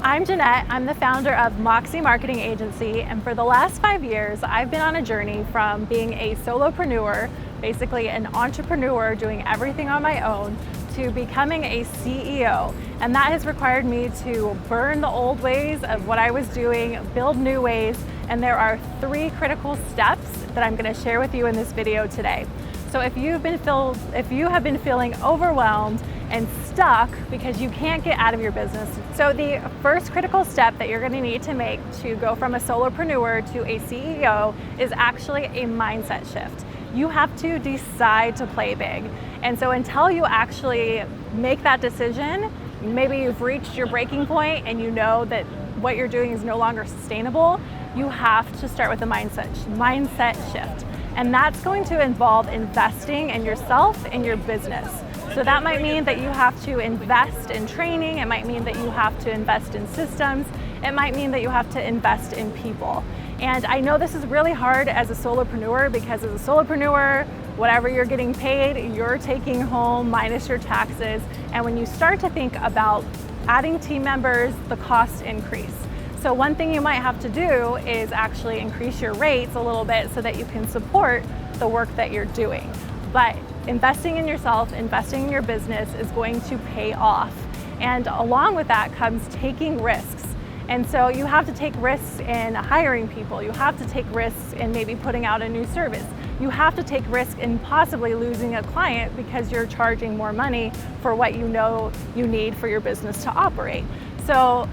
I'm Jeanette. I'm the founder of Moxie Marketing Agency, and for the last 5 years, I've been on a journey from being a solopreneur, basically an entrepreneur doing everything on my own, to becoming a CEO. And that has required me to burn the old ways of what I was doing, build new ways, and there are 3 critical steps that I'm going to share with you in this video today. So if you have been feeling overwhelmed and stuck because you can't get out of your business, so the first critical step that you're going to need to make to go from a solopreneur to a CEO is actually a mindset shift. You have to decide to play big. And so until you actually make that decision, maybe you've reached your breaking point and you know that what you're doing is no longer sustainable, you have to start with a mindset shift. And that's going to involve investing in yourself and your business. So that might mean that you have to invest in training. It might mean that you have to invest in systems. It might mean that you have to invest in people. And I know this is really hard as a solopreneur because as a solopreneur, whatever you're getting paid, you're taking home minus your taxes. And when you start to think about adding team members, the costs increase. So one thing you might have to do is actually increase your rates a little bit so that you can support the work that you're doing. But investing in yourself, investing in your business is going to pay off. And along with that comes taking risks. And so you have to take risks in hiring people. You have to take risks in maybe putting out a new service. You have to take risks in possibly losing a client because you're charging more money for what you know you need for your business to operate. So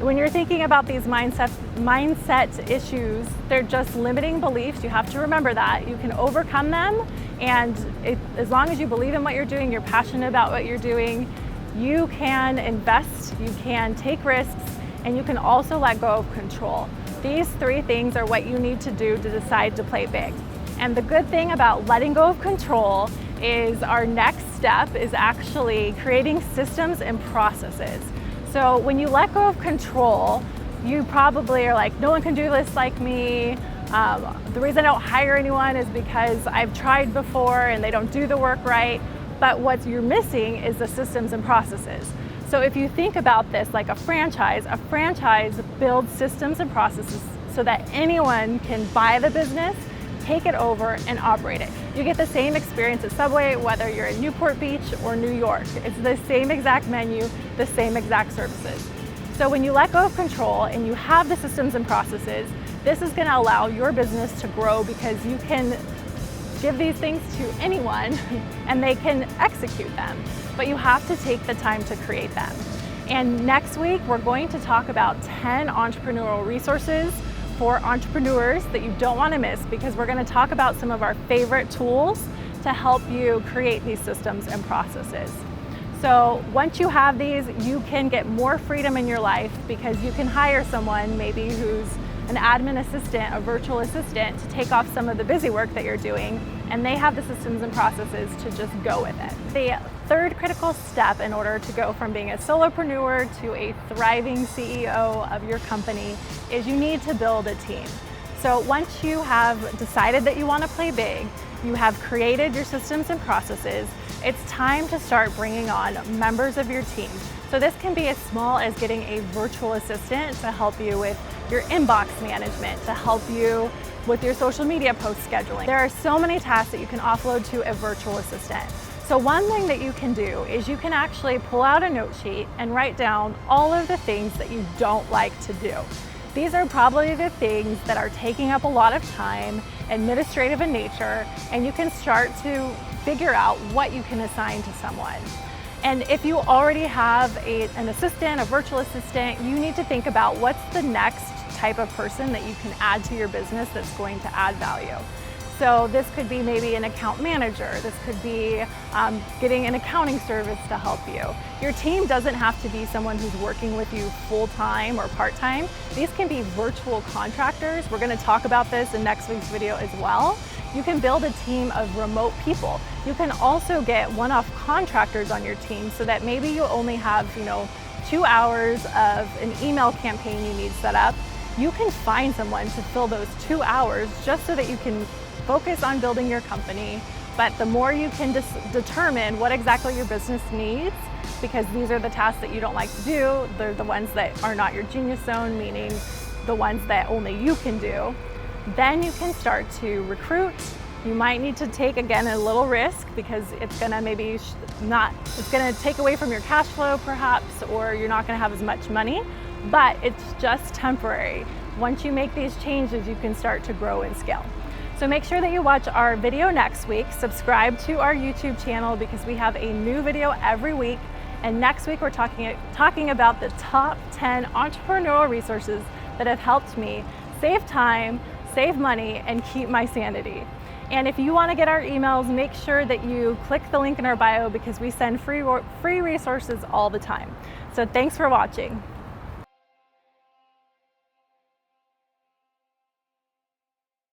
when you're thinking about these mindset issues, they're just limiting beliefs. You have to remember that. You can overcome them, and as long as you believe in what you're doing, you're passionate about what you're doing, you can invest, you can take risks, and you can also let go of control. These 3 things are what you need to do to decide to play big. And the good thing about letting go of control is our next step is actually creating systems and processes. So when you let go of control, you probably are like, no one can do this like me. The reason I don't hire anyone is because I've tried before and they don't do the work right. But what you're missing is the systems and processes. So if you think about this like a franchise builds systems and processes so that anyone can buy the business, take it over, and operate it. You get the same experience at Subway, whether you're in Newport Beach or New York. It's the same exact menu, the same exact services. So when you let go of control and you have the systems and processes, this is going to allow your business to grow because you can give these things to anyone and they can execute them. But you have to take the time to create them. And next week, we're going to talk about 10 entrepreneurial resources for entrepreneurs that you don't want to miss, because we're going to talk about some of our favorite tools to help you create these systems and processes. So once you have these, you can get more freedom in your life because you can hire someone maybe who's an admin assistant, a virtual assistant, to take off some of the busy work that you're doing, and they have the systems and processes to just go with it. The 3rd critical step in order to go from being a solopreneur to a thriving CEO of your company is you need to build a team. So once you have decided that you want to play big, you have created your systems and processes, it's time to start bringing on members of your team. So this can be as small as getting a virtual assistant to help you with your inbox management, to help you with your social media post scheduling. There are so many tasks that you can offload to a virtual assistant. So one thing that you can do is you can actually pull out a note sheet and write down all of the things that you don't like to do. These are probably the things that are taking up a lot of time, administrative in nature, and you can start to figure out what you can assign to someone. And if you already have an assistant, a virtual assistant, you need to think about what's the next type of person that you can add to your business that's going to add value. So this could be maybe an account manager. This could be getting an accounting service to help you. Your team doesn't have to be someone who's working with you full-time or part-time. These can be virtual contractors. We're going to talk about this in next week's video as well. You can build a team of remote people. You can also get one-off contractors on your team so that maybe you only have, 2 hours of an email campaign you need set up. You can find someone to fill those 2 hours just so that you can focus on building your company. But the more you can determine what exactly your business needs, because these are the tasks that you don't like to do. They're the ones that are not your genius zone, meaning the ones that only you can do. Then you can start to recruit. You might need to take, again, a little risk because it's gonna it's gonna take away from your cash flow perhaps, or you're not gonna have as much money, but it's just temporary. Once you make these changes, you can start to grow and scale. So make sure that you watch our video next week. Subscribe to our YouTube channel because we have a new video every week. And next week we're talking about the top 10 entrepreneurial resources that have helped me save time, save money, and keep my sanity. And if you want to get our emails, make sure that you click the link in our bio because we send free resources all the time. So thanks for watching.